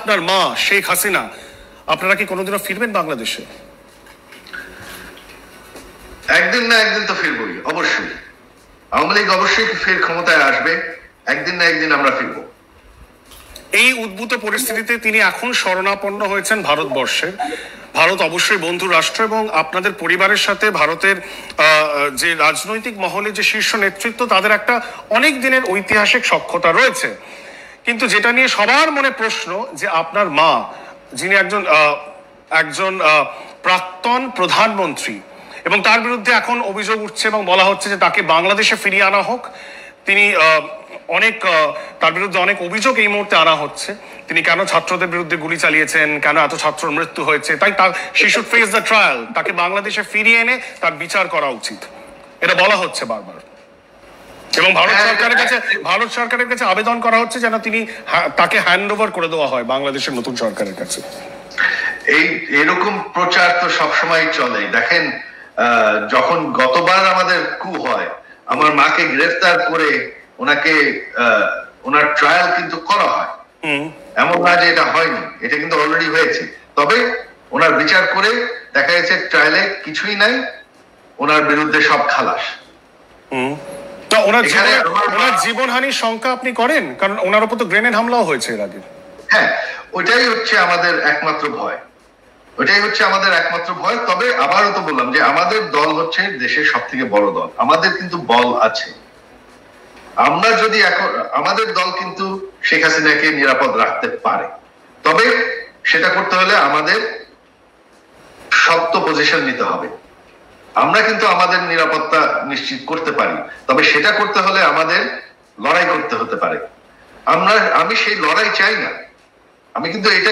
আপনার মা শেখ হাসিনা, আপনারা কি কোনোদিনও ফিরবেন বাংলাদেশে? একদিন না একদিন তো ফিরবই, অবশ্যই। আওয়ামী লীগ অবশ্যই ফের ক্ষমতায় আসবে, একদিন না একদিন আমরা ফিরব। এই উদ্ভূত পরিস্থিতিতে তিনি এখন শরণাপন্ন হয়েছেন ভারতবর্ষের। ভারত অবশ্যই বন্ধু রাষ্ট্র এবং আপনাদের পরিবারের সাথে ভারতের যে রাজনৈতিক মহলে যে শীর্ষ নেতৃত্ব, তাদের একটা অনেক দিনের ঐতিহাসিক সখ্যতা রয়েছে। কিন্তু যেটা নিয়ে সবার মনে প্রশ্ন যে আপনার মা, যিনি একজন প্রাক্তন প্রধানমন্ত্রী, এবং তার বিরুদ্ধে এখন অভিযোগ উঠছে এবং বলা হচ্ছে যে তাকে বাংলাদেশে ফিরিয়ে আনা হোক। তিনি তার বিরুদ্ধে অনেক অভিযোগ এই মুহূর্তে আনা হচ্ছে। তিনি কেন ছাত্রদের বিরুদ্ধে গুলি চালিয়েছেন, কেন এত ছাত্রর মৃত্যু হয়েছে, তাই she should face the trial. তাকে বাংলাদেশে ফিরিয়ে এনে তার বিচার করা উচিত, এটা বলা হচ্ছে বারবার। এবং ভারত সরকারের কাছে আবেদন করা হচ্ছে যেন তাকে হ্যান্ড ওভার করে দেওয়া হয় বাংলাদেশের নতুন সরকারের কাছে। এরকম প্রচার তো সবসময় চলে। দেখেন, যখন গতবার আমাদের কু হয়, আমার মাকে গ্রেফতার করে ওনাকে ওনার ট্রায়াল কিন্তু করা হয়। এমন না যে এটা হয়নি, এটা কিন্তু অলরেডি হয়েছে। তবে ওনার বিচার করে দেখা গেছে ট্রায়ালে কিছুই নাই, ওনার বিরুদ্ধে সব খালাস। ওনার জীবনহানির শঙ্কা আপনি করেন? কারণ ওনার উপর তো গ্রেনেড হামলাও হয়েছে এর আগে। হ্যাঁ, ওইটাই হচ্ছে আমাদের একমাত্র ভয়, তবে আবারও তো বললাম যে আমাদের দল হচ্ছে দেশের সব থেকে বড় দল, আমাদের কিন্তু বল আছে। আমরা যদি এখন আমাদের দল কিন্তু শেখ হাসিনাকে নিরাপদ রাখতে পারে, তবে সেটা করতে হলে আমাদের শক্ত পজিশন নিতে হবে। আমরা কিন্তু আমাদের নিরাপত্তা নিশ্চিত করতে পারি, তবে সেটা করতে হলে আমাদের লড়াই করতে হতে পারে। আমি সেই লড়াই চাই না। আমি কিন্তু এইটা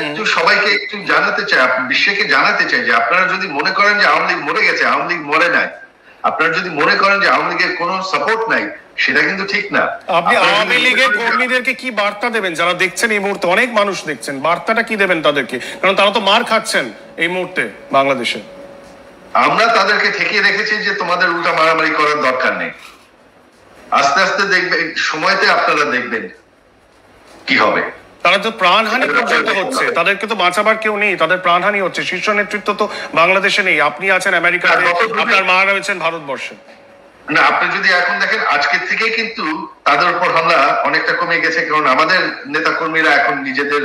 একটু সবাইকে একটু জানাতে চাই, বিশ্বকে জানাতে চাই যে আপনারা যদি মনে করেন যে আওয়ামী লীগ মরে গেছে, আওয়ামী লীগ মরে নাই। আপনারা যদি মনে করেন যে আওয়ামী লীগের কোনো সাপোর্ট নাই, সেটা কিন্তু ঠিক না। আপনি আওয়ামী লীগের কর্মীদেরকে কি বার্তা দেবেন? যারা দেখছেন এই মুহূর্তে, অনেক মানুষ দেখছেন, বার্তাটা কি দেবেন তাদেরকে? কারণ তারা তো মার খাচ্ছেন এই মুহূর্তে বাংলাদেশে। আমরা তাদেরকে ঠেকিয়ে রেখেছি যে তোমাদের উল্টা মারামারি করার দরকার নেই। আস্তে আস্তে দেখবেন, সময়তে আপনারা দেখবেন কি হবে। তারা তো প্রাণহানি পর্যন্ত হচ্ছে, তাদেরকে তো বাঁচাবার কেউ নেই, তাদের প্রাণহানি হচ্ছে। শীর্ষ নেতৃত্ব তো বাংলাদেশে নেই, আপনি আছেন আমেরিকাতে, আপনার মা রয়েছেন ভারতবর্ষে। না, আপনি যদি এখন দেখেন, আজকের থেকে কিন্তু তাদের উপর হামলা অনেকটা কমে গেছে, কারণ আমাদের নেতা কর্মীরা এখন নিজেদের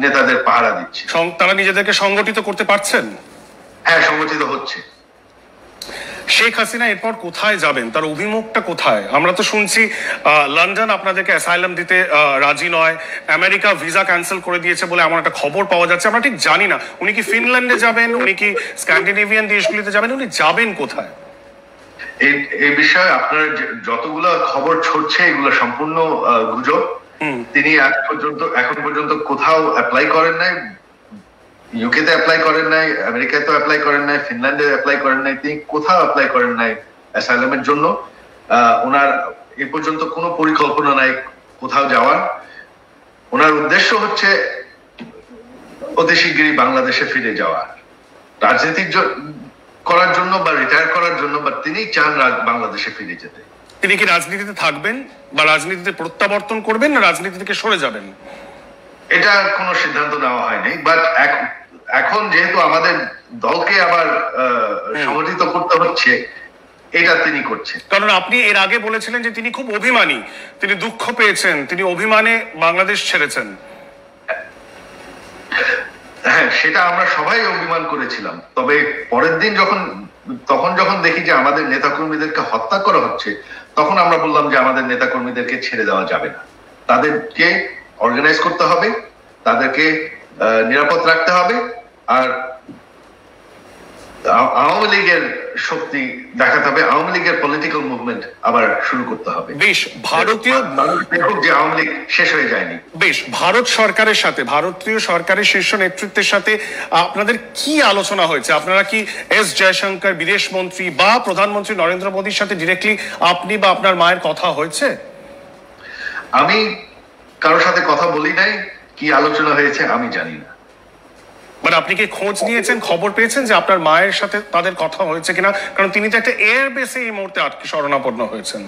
নেতাদের পাহারা দিচ্ছে। তারা নিজেদেরকে সংগঠিত করতে পারছেন? হ্যাঁ, সংগঠিত হচ্ছে। শেখ হাসিনা এরপর কোথায় যাবেন? তার অভিমুখটা কোথায়? আমরা তো শুনছি লন্ডন আপনাদেরকে অ্যাসাইলাম দিতে রাজি নয়, আমেরিকা ভিসা ক্যান্সেল করে দিয়েছে বলে এমন একটা খবর পাওয়া যাচ্ছে। আমরা ঠিক জানি না উনি কি ফিনল্যান্ডে যাবেন, উনি কি স্ক্যান্ডিনেভিয়ান দেশগুলিতে যাবেন, উনি যাবেন কোথায়? এই বিষয়ে আপনার যতগুলো খবর ছড়ছে এগুলো সম্পূর্ণ গুজব। তিনি এখন পর্যন্ত কোথাও অ্যাপ্লাই করেন নাই, ইউকে তে অ্যাপ্লাই করেন নাই, আমেরিকায় তো অ্যাপ্লাই করেন নাই, ফিনল্যান্ডে অ্যাপ্লাই করেন নাই, তিনি কোথাও অ্যাপ্লাই করেন নাই অ্যাসাইলামের জন্য। ওনার এ পর্যন্ত কোনো পরিকল্পনা নাই কোথাও যাওয়ার। ওনার উদ্দেশ্য হচ্ছে অতি শীঘ্রই বাংলাদেশে ফিরে যাওয়া, রাজনীতি করার জন্য বা রিটায়ার করার জন্য, বা তিনি চান বাংলাদেশে ফিরে যেতে। তিনি কি রাজনীতিতে থাকবেন বা রাজনীতিতে প্রত্যাবর্তন করবেন, না রাজনীতি থেকে সরে যাবেন? এটা কোনো সিদ্ধান্ত নেওয়া হয়নি, বাট এখন যেহেতু আমাদের দলকে আবার সংগঠিত করতে হচ্ছে, এটা তিনি করছেন। কারণ আপনি এর আগে বলেছিলেন যে তিনি খুব অভিমানী, তিনি দুঃখ পেয়েছেন, তিনি অভিমানে বাংলাদেশ ছেড়েছেন। হ্যাঁ, সেটা আমরা সবাই অভিমান করেছিলাম। তবে পরের দিন যখন দেখি যে আমাদের নেতাকর্মীদেরকে হত্যা করা হচ্ছে, তখন আমরা বললাম যে আমাদের নেতাকর্মীদেরকে ছেড়ে দেওয়া যাবে না, তাদেরকে অর্গানাইজ করতে হবে, তাদেরকে নিরাপদ রাখতে হবে, আর আওয়ামী লীগের শক্তি দেখাতে হবে, আওয়ামী লীগের পলিটিক্যাল মুভমেন্ট আবার শুরু করতে হবে। বেশ, যে আওয়ামী লীগ শেষ হয়ে যায়নি। বেশ, ভারতীয় সরকারের শীর্ষ নেতৃত্বের সাথে আপনাদের কি আলোচনা হয়েছে? আপনারা কি এস জয়শঙ্কর বিদেশ মন্ত্রী বা প্রধানমন্ত্রী নরেন্দ্র মোদীর সাথে ডিরেক্টলি আপনি বা আপনার মায়ের কথা হয়েছে? আমি কারোর সাথে কথা বলি নাই, কি আলোচনা হয়েছে আমি জানি না। মানে আপনি কি খোঁজ নিয়েছেন, খবর পেয়েছেন যে আপনার মায়ের সাথে তাদের কথা হয়েছে কিনা? কারণ তিনি তো একটা এয়ার বেসে এই মুহূর্তে শরণাপন্ন হয়েছেন।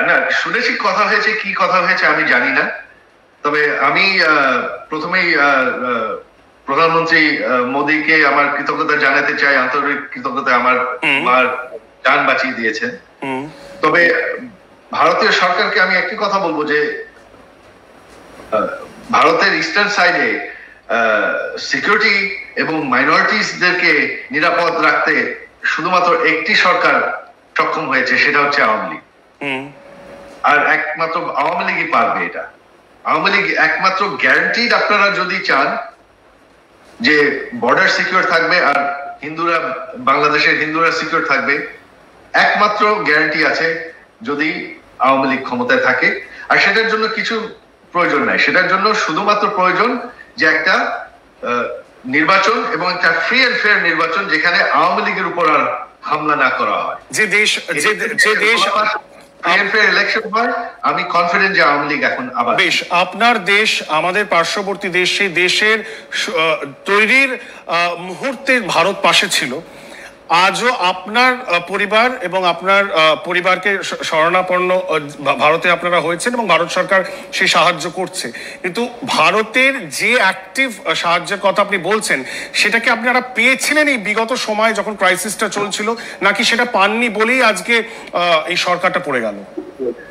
না, শুনেছি কথা হয়েছে, কি কথা হয়েছে আমি জানি না। তবে আমি প্রথমেই প্রধানমন্ত্রী মোদীকে আমার কৃতজ্ঞতা জানাতে চাই, আন্তরিক কৃতজ্ঞতা। আমার মার জান বাঁচিয়ে দিয়েছেন। তবে ভারতীয় সরকারকে আমি একটি কথা বলবো যে ভারতের ইস্টার্ন সাইডে সিকিউরিটি এবং মাইনরিটিসদেরকে নিরাপদ রাখতে শুধুমাত্র একটি সরকার সক্ষম হয়েছে, সেটা হচ্ছে আওয়ামী লীগ। আর একমাত্র আওয়ামী লীগই পারবে এটা। আওয়ামী লীগ একমাত্র গ্যারান্টিড, আপনারা যদি চান যে বর্ডার সিকিউর থাকবে আর হিন্দুরা, বাংলাদেশের হিন্দুরা সিকিউর থাকবে, একমাত্র গ্যারান্টি আছে যদি আওয়ামী লীগ ক্ষমতায় থাকে। আর সেটার জন্য কিছু প্রয়োজন নাই, সেটার জন্য শুধুমাত্র প্রয়োজন যে একটা নির্বাচন এবং একটা ফ্রি এন্ড ফেয়ার নির্বাচন, যেখানে আওয়ামী লীগের উপর আর হামলা না করা হয়। যে দেশ ইলেকশন হয়, আমি কনফিডেন্ট যে আওয়ামী লীগ এখন আবার। বেশ, আপনার দেশ আমাদের পার্শ্ববর্তী দেশ, সেই দেশের তৈরির মুহূর্তে ভারত পাশে ছিল। আজও আপনার পরিবার এবং আপনার পরিবারকে শরণাপন্ন ভারতে আপনারা হয়েছেন এবং ভারত সরকার সেই সাহায্য করছে, কিন্তু ভারতের যে অ্যাক্টিভ সাহায্যের কথা আপনি বলছেন, সেটাকে আপনারা পেয়েছিলেন এই বিগত সময় যখন ক্রাইসিসটা চলছিল, নাকি সেটা পাননি বলেই আজকে এই সরকারটা পড়ে গেল?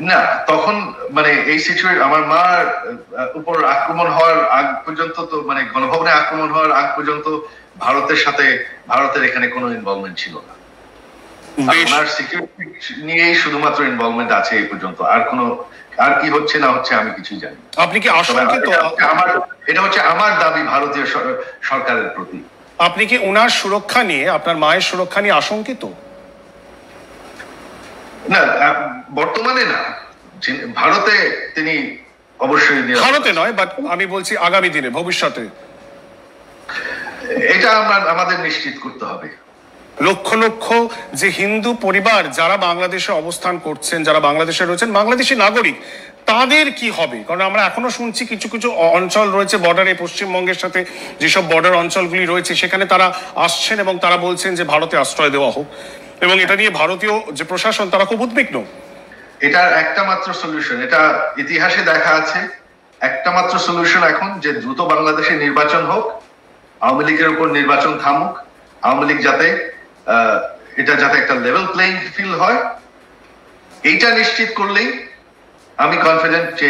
না, তখন মানে এই সিচুয়েশন, আমার মার উপর আক্রমণ হওয়ার আগ পর্যন্ত, তো মানে গণভবনে আক্রমণ হওয়ার আগ পর্যন্ত ভারতের সাথে, ভারতের এখানে কোনো ইনভলভমেন্ট ছিল না। আপনার সিকিউরিটি নিয়েই শুধুমাত্র ইনভলভমেন্ট আছে এই পর্যন্ত। আর কি হচ্ছে না হচ্ছে আমি কিছুই জানি। আপনি কি আশঙ্কিত? এটা হচ্ছে আমার দাবি ভারতীয় সরকারের প্রতি। আপনি কি ওনার সুরক্ষা নিয়ে, আপনার মায়ের সুরক্ষা নিয়ে আশঙ্কিত? না, বর্তমানে না, ভারতে তিনি অবশ্যই। ভারতে নয়, বাট আমি বলছি আগামী দিনে, ভবিষ্যতে এটা আমাদের নিশ্চিত করতে হবে। লক্ষ লক্ষ যে হিন্দু পরিবার যারা বাংলাদেশে অবস্থান করছেন, যারা বাংলাদেশে রয়েছেন, বাংলাদেশি নাগরিক, তাদের কি হবে? কারণ আমরা এখনো শুনছি কিছু কিছু অঞ্চল রয়েছে বর্ডারে, পশ্চিমবঙ্গের সাথে যেসব বর্ডার অঞ্চলগুলি রয়েছে, সেখানে তারা আসছেন এবং তারা বলছেন যে ভারতে আশ্রয় দেওয়া হোক, এবং এটা নিয়ে ভারতীয় যে প্রশাসন তারা খুব উদ্বিগ্ন। এটার একটা মাত্র সলিউশন, এটা ইতিহাসে দেখা আছে, একটা মাত্র সলিউশন এখন, যে দ্রুত বাংলাদেশে নির্বাচন হোক, আওয়ামী লীগের উপর নির্বাচন থামুক, আওয়ামী লীগ যাতে একটা লেভেল প্লেইং ফিল্ড হয়, এইটা নিশ্চিত করলেই আমি কনফিডেন্ট যে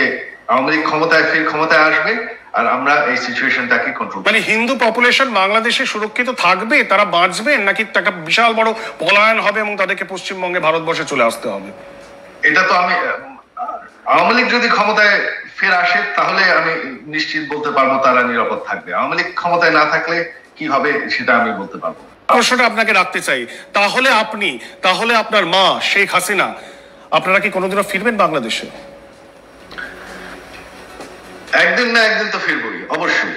আওয়ামী লীগ ক্ষমতায় আসবে আর আমরা এই সিচুয়েশনটাকে কন্ট্রোল। মানে হিন্দু পপুলেশন বাংলাদেশে সুরক্ষিত থাকবে, তারা বাঁচবেন, নাকি একটা বিশাল বড় পলায়ন হবে এবং তাদেরকে পশ্চিমবঙ্গে, ভারতবর্ষে চলে আসতে হবে? এটা তো আমি, আওয়ামী লীগ যদি ক্ষমতায় ফের আসে তাহলে আমি নিশ্চিত বলতে পারবো তারা নিরাপদ থাকবে। আওয়ামী লীগ ক্ষমতায় না থাকলে কি হবে সেটা আমি বলতে পারবো। প্রশ্নটা আপনাকে রাখতে চাই, তাহলে আপনার মা শেখ হাসিনা, আপনারা কি কোনোদিনও ফিরবেন বাংলাদেশে? একদিন না একদিন তো ফিরবই, অবশ্যই।